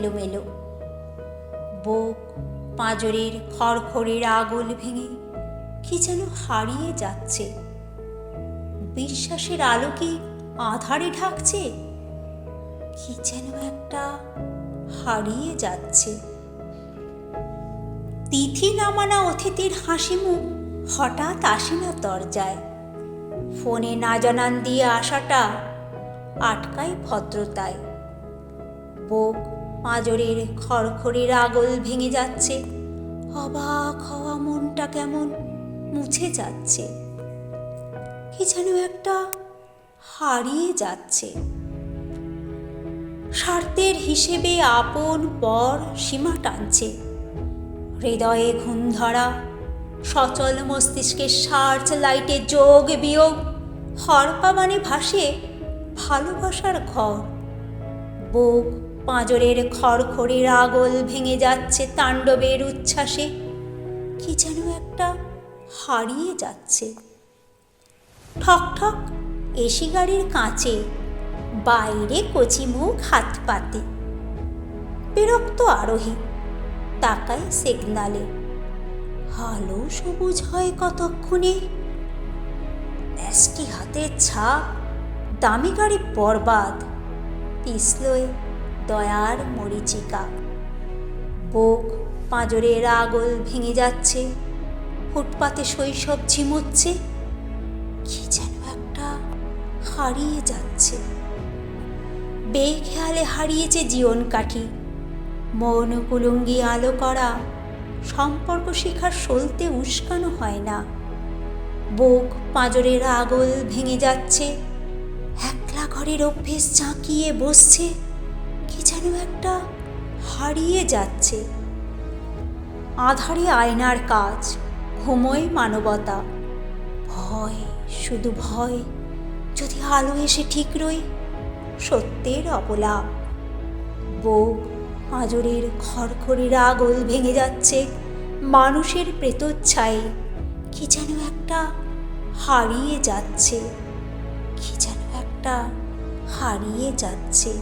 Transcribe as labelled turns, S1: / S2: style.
S1: এলোমেলো। বুক পাঁজরের খড়খড়ের আগুল ভেঙে কি যেন হারিয়ে যাচ্ছে। বিশ্বাসের আলো কি আধারে ঢাকছে? কি যেন একটা হারিয়ে যাচ্ছে। তিথি নামানা অতিথির হাসি মুখ হঠাৎ আসে না দরজায়। ফোনে না জানান দিয়ে আসাটা আটকায় ভদ্রতায়। বুক পাঁজরের খড়খড়ের আগল ভেঙে যাচ্ছে। অবাক হওয়া মনটা কেমন মুছে যাচ্ছে। কি যেন একটা হারিয়ে যাচ্ছে। স্বার্থের হিসেবে আপন পর সীমা টানছে। হৃদয়ে ঘুম ধরা সচল মস্তিষ্কের সার্চ লাইটে যোগ বিয়োগ হরপা মানে ভাসে ভালোবাসার ঘর। বুক পাঁজরের খড়খড়ের আগল ভেঙে যাচ্ছে তাণ্ডবের উচ্ছ্বাসে। কি যেন একটা হারিয়ে যাচ্ছে। ঠক ঠক এসি গাড়ির কাঁচে, বাইরে কচি মুখ হাত পাতে। বিরক্ত আরোহী তাকায় সিগনালে। আলো সবুজ হয় কতক্ষণে। ব্যষ্টি হাতের ছাপ, দামি গাড়ি বরবাদ, পিছলয় দয়ার মরিচিকা। বুক পাঁজরের আগল ভেঙে যাচ্ছে। ফুটপাতে শৈশব ঝিমোচ্ছে। কি যেন একটা হারিয়ে যাচ্ছে। বেখেয়ালে হারিয়েছে জীবন কাঠি। মন কুলুঙ্গি আলো করা সম্পর্ক শিখার সলতে উস্কানো হয় না। বুক পাঁজরের আগল ভেঙে যাচ্ছে। একলা ঘরের অভ্যেস ঝাঁকিয়ে বসছে। কি যেন একটা হারিয়ে যাচ্ছে। আধারে আয়নার কাজ, ঘুমোয় মানবতা। ভয়, শুধু ভয়, যদি আলো এসে ঠিক রই সত্যের অবলা। বুক পাঁজরের খড়খড়ের আগল ভেঙে যাচ্ছে মানুষের প্রেতচ্ছায়ে। কি যেন একটা হারিয়ে যাচ্ছে। কি যেন একটা হারিয়ে যাচ্ছে।